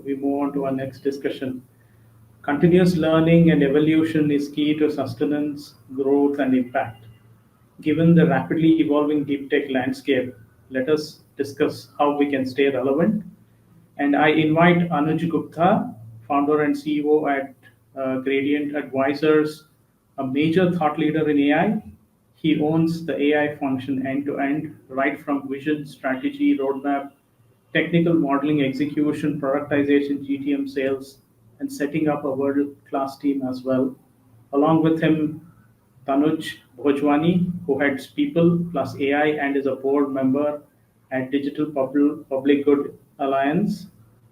we move on to our next discussion. Continuous learning and evolution is key to sustenance, growth, and impact. Given the rapidly evolving deep tech landscape, let us discuss how we can stay relevant. And I invite Anuj Gupta, founder and CEO at Gradient Advisors, a major thought leader in AI. He owns the AI function end to end, right from vision, strategy, roadmap, technical modeling, execution, productization, GTM sales, and setting up a world class team as well. Along with him, Tanuj Bhojwani, who heads People+AI and is a board member at Digital Public Good Alliance.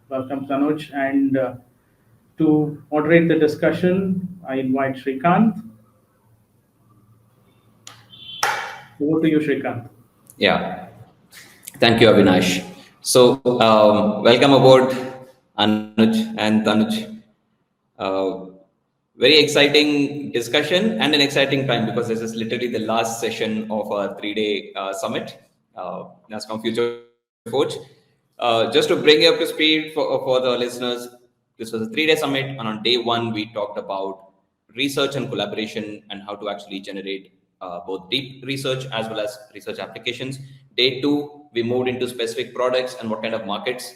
Welcome, Tanuj. And to moderate the discussion, I invite Srikanth. Over to you, Srikanth. Yeah, thank you, Avinash. So, welcome aboard, Anuj and Tanuj. Very exciting discussion and an exciting time because this is literally the last session of our 3-day summit, Nasscom Future Forge. Just to bring you up to speed for the listeners, this was a 3-day summit, and on day one, we talked about research and collaboration and how to actually generate both deep research as well as research applications. Day two, we moved into specific products and what kind of markets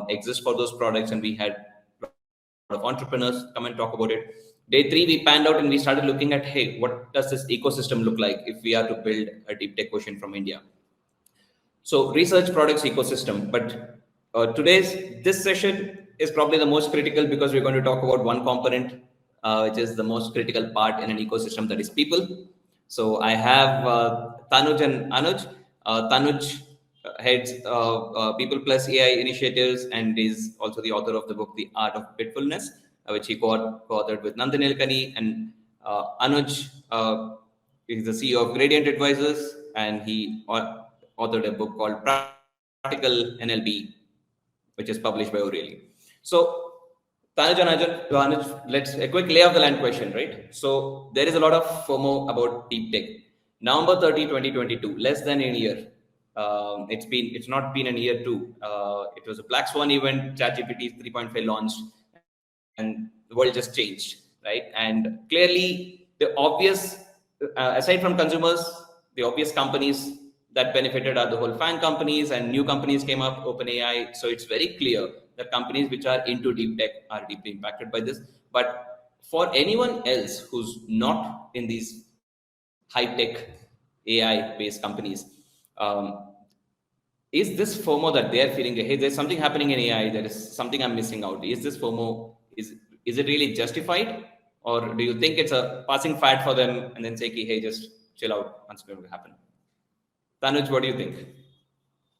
exist for those products, and we had a lot of entrepreneurs come and talk about it. Day three, we panned out and we started looking at, hey, what does this ecosystem look like if we are to build a deep tech Quotient from India? So research products ecosystem, but this session is probably the most critical because we're going to talk about one component, which is the most critical part in an ecosystem, that is people. So I have Tanuj and Anuj. Tanuj heads People+AI initiatives and is also the author of the book, The Art of Bitfulness, which he co-authored with Nandan Nilekani. And Anuj is the CEO of Gradient Advisors, and he authored a book called Practical NLP, which is published by O'Reilly. So Tanuj and Anuj, let's a quick lay of the land question, right? So there is a lot of FOMO about deep tech. November 30, 2022, less than a year. It's not been a year too. It was a black swan event. ChatGPT 3.5 launched, and the world just changed, right? And clearly, the obvious, aside from consumers, the obvious companies that benefited are the whole FANG companies, and new companies came up, OpenAI. So it's very clear that companies which are into deep tech are deeply impacted by this. But for anyone else who's not in these high-tech AI-based companies, is this FOMO that they're feeling, hey, there's something happening in AI, there is something I'm missing out? Is this FOMO, is it really justified? Or do you think it's a passing fad for them and then say, hey, just chill out, what's going to happen? Tanuj, what do you think?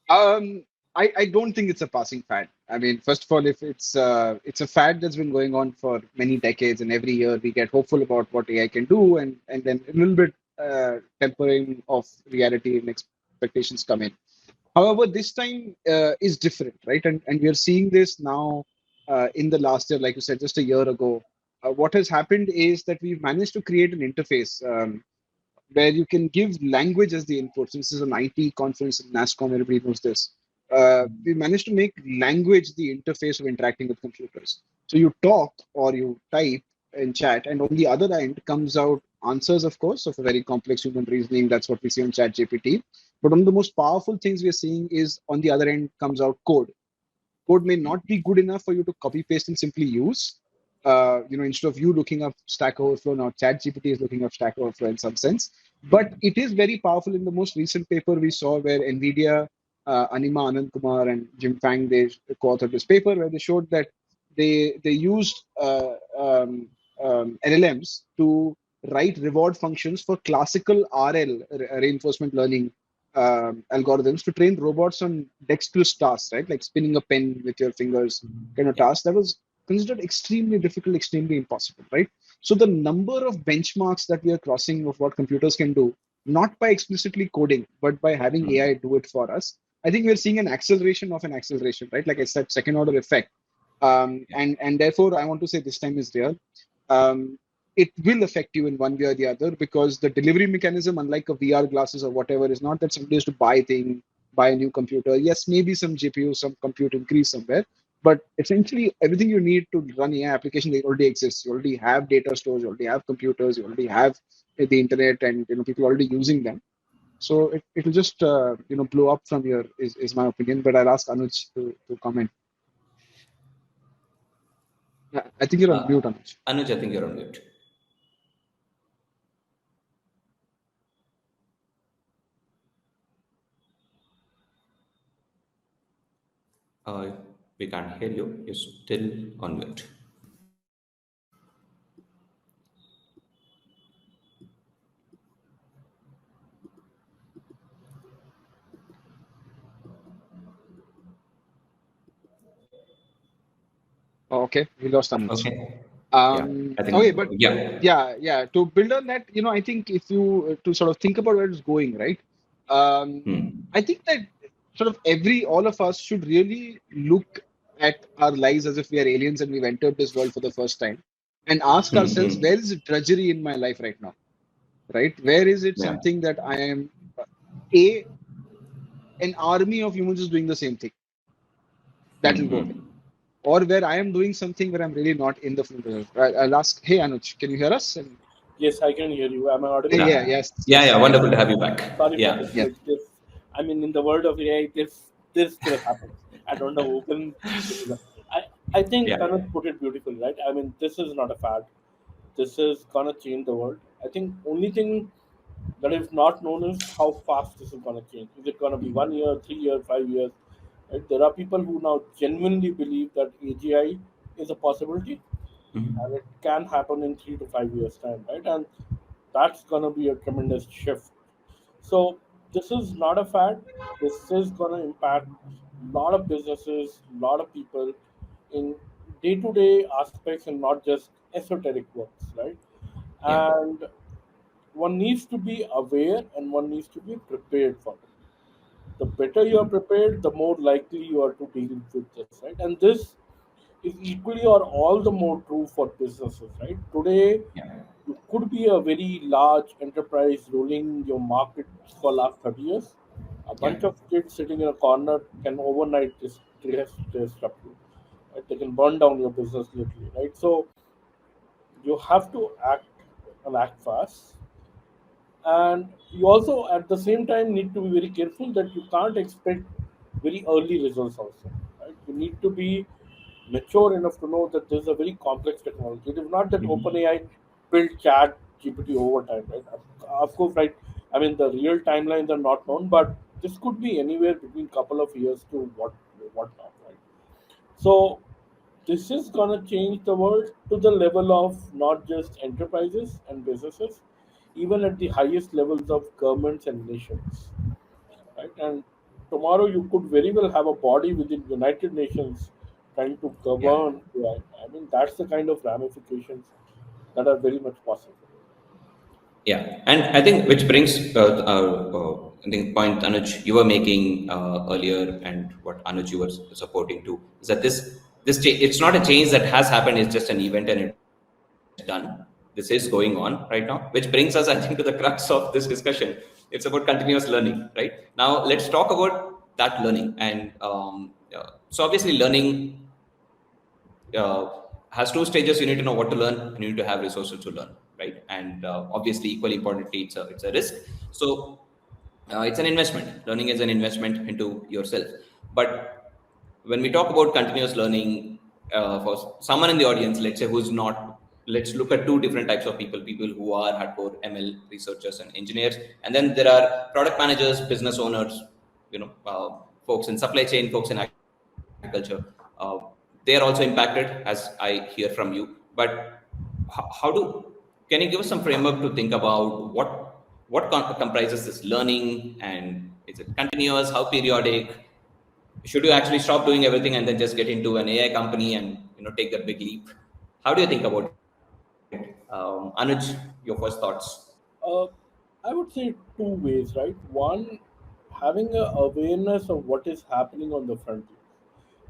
I don't think it's a passing fad. I mean, first of all, if it's a fad that's been going on for many decades, and every year we get hopeful about what AI can do, and then a little bit tempering of reality and expectations come in. However, this time is different, right? And we are seeing this now in the last year, like you said, just a year ago. What has happened is that we've managed to create an interface where you can give language as the input. So this is an IT conference in Nasscom, everybody knows this. We managed to make language the interface of interacting with computers. So you talk or you type in chat, and on the other end comes out answers, of course, of a very complex human reasoning. That's what we see on ChatGPT. But one of the most powerful things we are seeing is on the other end comes out code. Code may not be good enough for you to copy paste and simply use. Instead of you looking up Stack Overflow, now ChatGPT is looking up Stack Overflow in some sense. But it is very powerful. In the most recent paper we saw where NVIDIA, Anima Anand Kumar and Jim Fang, they co-authored this paper where they showed that they used LLMs to write reward functions for classical RL, reinforcement learning algorithms, to train robots on dexterous tasks, right? Like spinning a pen with your fingers kind of task. That was considered extremely difficult, extremely impossible, right? So the number of benchmarks that we are crossing of what computers can do, not by explicitly coding, but by having AI do it for us, I think we're seeing an acceleration of an acceleration, right? Like I said, second order effect. And therefore, I want to say this time is real. It will affect you in one way or the other, because the delivery mechanism, unlike a VR glasses or whatever, is not that somebody has to buy a new computer. Yes, maybe some GPU, some compute increase somewhere, But essentially, everything you need to run AI application, they already exists. You already have data stores, you already have computers, you already have the internet, and people are already using them. So it'll just blow up from here is my opinion. But I'll ask Anuj to comment. I think you're on mute, Anuj. Anuj, I think you're on mute. Uh, we can't hear you. You're still on mute. Oh, okay, we lost Anuj. Okay. Yeah, I Okay, think, but yeah. yeah. To build on that, I think if you to sort of think about where it's going, right? I think that sort of all of us should really look at our lives as if we are aliens and we've entered this world for the first time, and ask ourselves, where is drudgery in my life right now? Right? Where is it Yeah. something that I am a an army of humans is doing the same thing? That will go away. Or where I am doing something where I'm really not in the field. I'll ask, hey Anuj, can you hear us? And Yes, I can hear you. Am I audible? yeah, Yeah. yes, Yeah, yes, yeah. you can. Wonderful to have you back. Sorry for Yeah. this Yeah. glitch. I mean, in the world of AI, this still happens. I don't know who can. I think Yeah. Tanuj put it beautifully, right? I mean, this is not a fad. This is gonna change the world. I think only thing that is not known is how fast this is gonna change. Is it gonna be 1 year, 3 years, 5 years? Right? There are people who now genuinely believe that AGI is a possibility and it can happen in 3 to 5 years time, right? And that's gonna be a tremendous shift. So this is not a fad. This is gonna impact a lot of businesses, a lot of people in day-to-day aspects and not just esoteric works, right? Yeah. And one needs to be aware and one needs to be prepared for it. The better you are prepared, the more likely you are to deal with this, right? And this is equally or all the more true for businesses, right? Today, Yeah. you could be a very large enterprise ruling your market for last 30 years. A Yeah. bunch of kids sitting in a corner can overnight disrupt you. Right? They can burn down your business literally, right? So you have to act and act fast. And you also at the same time need to be very careful that you can't expect very early results also. Right? You need to be mature enough to know that this is a very complex technology. It is not that OpenAI built Chat GPT over time, right? Of course, right. I mean, the real timelines are not known, but this could be anywhere between couple of years to what now, right? So this is gonna change the world to the level of not just enterprises and businesses, even at the highest levels of governments and nations, right? And tomorrow you could very well have a body within United Nations trying to Yeah. govern AI. I mean, that's the kind of ramifications that are very much possible. Yeah, and I think which brings I think point Anuj you were making earlier, and what Anuj you were supporting too, is that it's not a change that has happened; it's just an event and it's done. This is going on right now, which brings us, I think, to the crux of this discussion. It's about continuous learning, right? Now, let's talk about that learning, and so obviously, learning has two stages. You need to know what to learn, and you need to have resources to learn, right? And obviously, equally importantly, it's a risk. So it's an investment. Learning is an investment into yourself. But when we talk about continuous learning, for someone in the audience, let's say who's not, let's look at two different types of people: people who are hardcore ML researchers and engineers, and then there are product managers, business owners, folks in supply chain, folks in agriculture. They are also impacted, as I hear from you. But how do can you give us some framework to think about what comprises this learning, and is it continuous? How periodic? Should you actually stop doing everything and then just get into an AI company and take that big leap? How do you think about it, Anuj? Your first thoughts. Uh, I would say two ways, right? One, having a awareness of what is happening on the front end.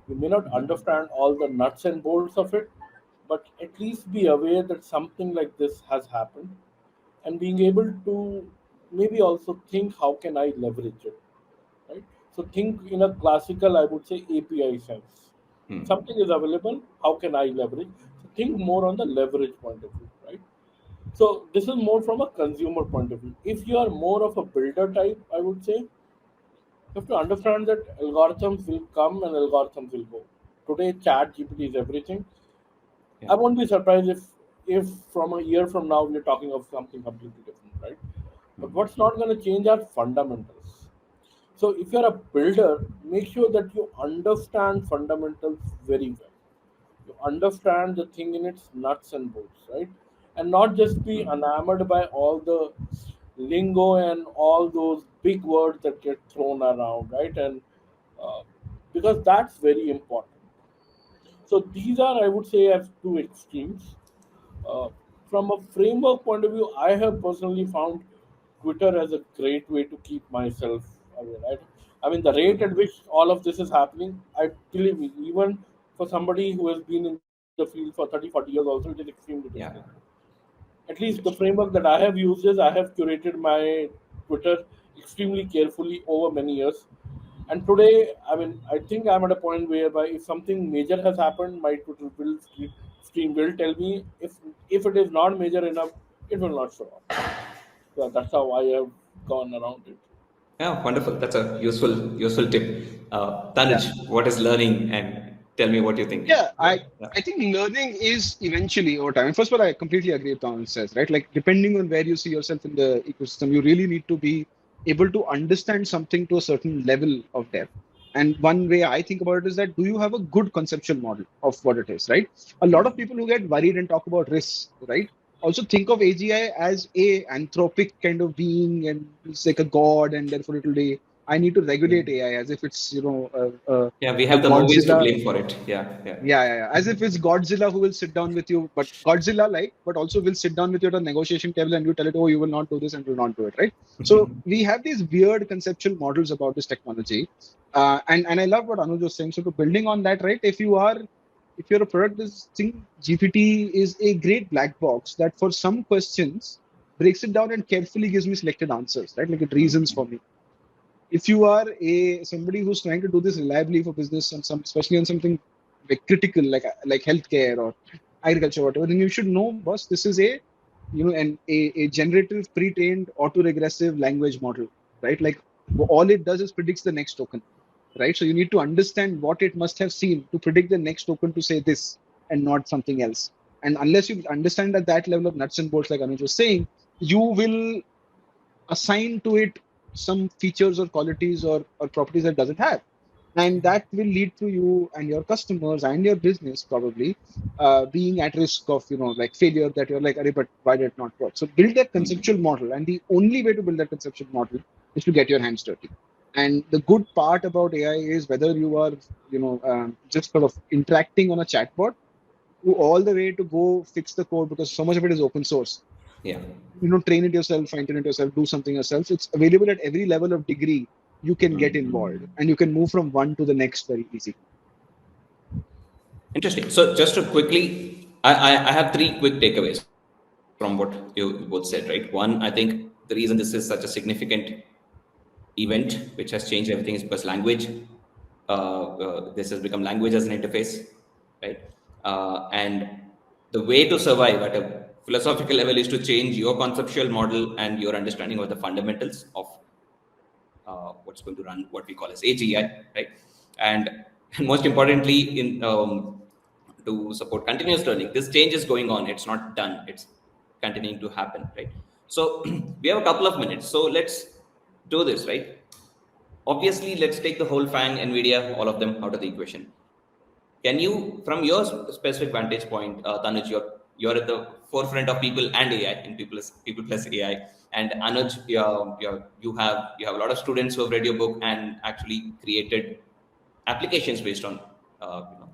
You may not understand all the nuts and bolts of it, but at least be aware that something like this has happened and being able to maybe also think how can I leverage it, right? So think in a classical, I would say API sense. Something is available, how can I leverage? So think more on the leverage point of view, right? So this is more from a consumer point of view. If you are more of a builder type, I would say you have to understand that algorithms will come and algorithms will go. Today, Chat GPT is everything. I Yeah. won't be surprised if from a year from now we're talking of something completely different, right? But what's not going to change are fundamentals. So if you're a builder, make sure that you understand fundamentals very well. You understand the thing in its nuts and bolts, right? And not just be enamored by all the lingo and all those big words that get thrown around, right? And uh, because that's very important. So these are, I would say, as two extremes. Uh, from a framework point of view, I have personally found Twitter as a great way to keep myself aware. Right? I mean, the rate at which all of this is happening, I believe me, even for somebody who has been in the field for 30, 40 years, also it is extremely difficult. Yeah. At least the Understood. framework that I have used is I have curated my Twitter extremely carefully over many years. And today, I mean, I think I'm at a point whereby if something major has happened, my Twitter will stream will tell me. If it is not major enough, it will not show up. So that's how I have gone around it. Yeah, wonderful. That's a useful tip. Yeah. Tanuj, what is learning, and tell me what you think. Yeah, Yeah. I think learning is eventually over time. And first of all, I completely agree with Tom says, right? Like depending on where you see yourself in the ecosystem, you really need to be able to understand something to a certain level of depth. And one way I think about it is that do you have a good conceptual model of what it is, right? A lot of people who get worried and talk about risks, right? Also think of AGI as a anthropic kind of being and it's like a god and therefore it will be I need to regulate AI as if it's, Yeah, we a have the movies to Godzilla. blame for it. Yeah, yeah. Yeah. As if it's Godzilla who will sit down with you, but Godzilla like, but also will sit down with you at a negotiation table and you tell it, oh, you will not do this and will not do it, right? So we have these weird conceptual models about this technology, and I love what Anuj was saying. So to building on that, right? If you're a product, this thing GPT is a great black box that for some questions breaks it down and carefully gives me selected answers, right? Like it reasons for me. If you are a somebody who's trying to do this reliably for business and some especially on something like critical like healthcare or agriculture or whatever, then you should know, boss, this is a a generative pre-trained auto-regressive language model, right? Like all it does is predicts the next token, right? So you need to understand what it must have seen to predict the next token to say this and not something else. And unless you understand at that level of nuts and bolts, like Anuj was saying, you will assign to it some features or qualities or properties that doesn't have, and that will lead to you and your customers and your business probably being at risk of like failure, that you're like, but why did it not work? So build that conceptual model, and the only way to build that conceptual model is to get your hands dirty. And the good part about AI is whether you are just sort of interacting on a chatbot to all the way to go fix the code, because so much of it is open source. Yeah. Train it yourself, fine tune it yourself, do something yourself. It's available at every level of degree you can get involved, and you can move from one to the next very easy. Interesting. So just to quickly, I have three quick takeaways from what you both said, right? One, I think the reason this is such a significant event which has changed everything is because language, this has become language as an interface, right? And the way to survive at a philosophical level is to change your conceptual model and your understanding of the fundamentals of what's going to run what we call as AGI, right? And, and most importantly, in to support continuous learning, this change is going on. It's not done. It's continuing to happen, right? So we have a couple of minutes. So let's do this, right? Obviously, let's take the whole FANG, NVIDIA, all of them out of the equation. Can you, from your specific vantage point, Tanuj, you're at the forefront of people and AI in people plus AI, and Anuj, you have a lot of students who have read your book and actually created applications based on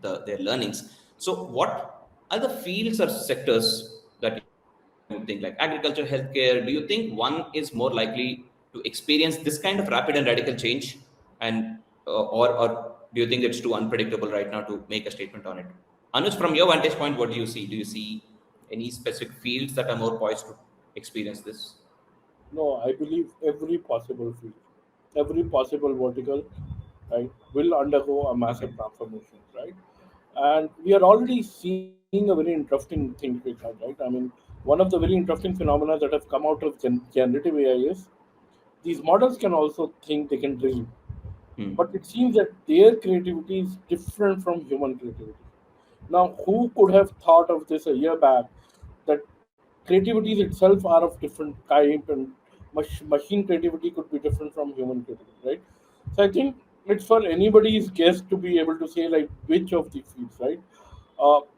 their learnings. So, what are the fields or sectors that you think, like agriculture, healthcare? Do you think one is more likely to experience this kind of rapid and radical change, and or do you think it's too unpredictable right now to make a statement on it? Anuj, from your vantage point, what do you see? Do you see any specific fields that are more poised to experience this? No, I believe every possible field, every possible vertical, right, will undergo a Okay. massive transformation, right? and we are already seeing a very interesting thing with that, right? I mean, one of the very interesting phenomena that have come out of generative AI is these models can also think, they can dream, but it seems that their creativity is different from human creativity. Now, who could have thought of this a year back that creativities itself are of different type and machine creativity could be different from human creativity, right? So I think it's for anybody's guess to be able to say like which of the fields, right?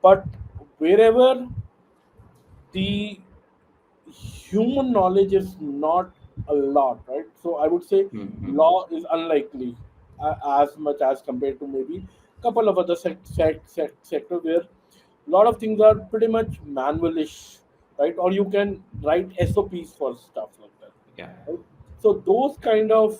But wherever the human knowledge is not a lot, right? So I would say law is unlikely as much as compared to maybe a couple of other sectors where a lot of things are pretty much manualish, right? Or you can write SOPs for stuff like that, Yeah. right? So those kind of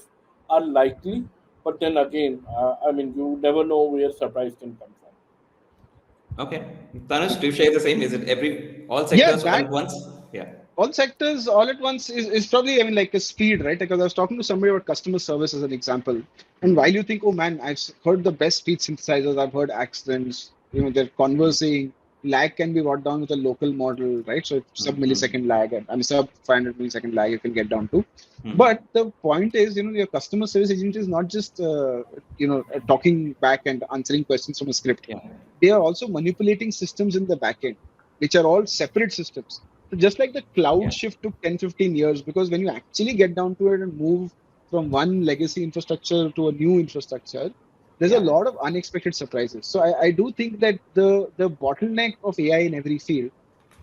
are likely, but then again, I mean, you never know where surprise can come from. Okay. Tanuj, do you share the same? Is it all Yeah, sectors all that at once? Yeah. all sectors all at once is probably, I mean, like a speed, right? Because I was talking to somebody about customer service as an example. And while you think, oh man, heard the best speech synthesizers, I've heard accents, they're conversing, lag can be brought down with a local model, right? So sub millisecond lag, and I mean, sub 500 millisecond lag, you can get down to. But the point is, your customer service agent is not just, talking back and answering questions from a script. Yeah. They are also manipulating systems in the backend, which are all separate systems. So just like the cloud Yeah. shift took 10, 15 years, because when you actually get down to it and move from one legacy infrastructure to a new infrastructure, there's a Yeah. lot of unexpected surprises. So I do think that the bottleneck of AI in every field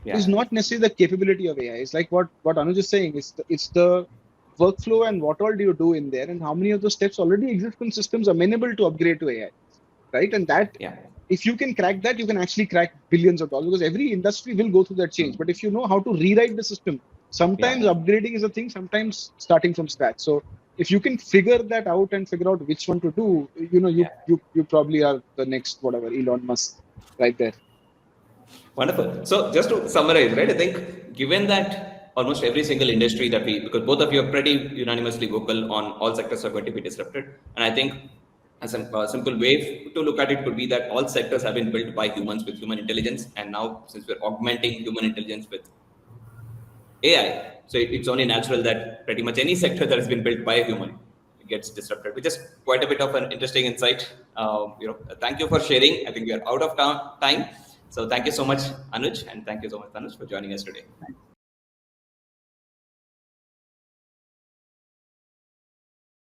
is Yeah. not necessarily the capability of AI. It's like what Anuj is saying. It's the workflow and what all do you do in there, and how many of those steps already exist in systems amenable to upgrade to AI, right? And that, Yeah. if you can crack that, you can actually crack billions of dollars, because every industry will go through that change. But if you know how to rewrite the system, sometimes Yeah. upgrading is a thing, sometimes starting from scratch. So if you can figure that out and figure out which one to do, you probably are the next whatever Elon Musk right there. Wonderful. So just to summarize, right? I think given that almost every single industry that because both of you are pretty unanimously vocal on all sectors are going to be disrupted, and I think a simple way to look at it could be that all sectors have been built by humans with human intelligence, and now since we're augmenting human intelligence with AI, so it's only natural that pretty much any sector that has been built by a human gets disrupted, which is quite a bit of an interesting insight. Thank you for sharing. I think we are out of time. So thank you so much, Anuj, and thank you so much, Tanuj, for joining us today.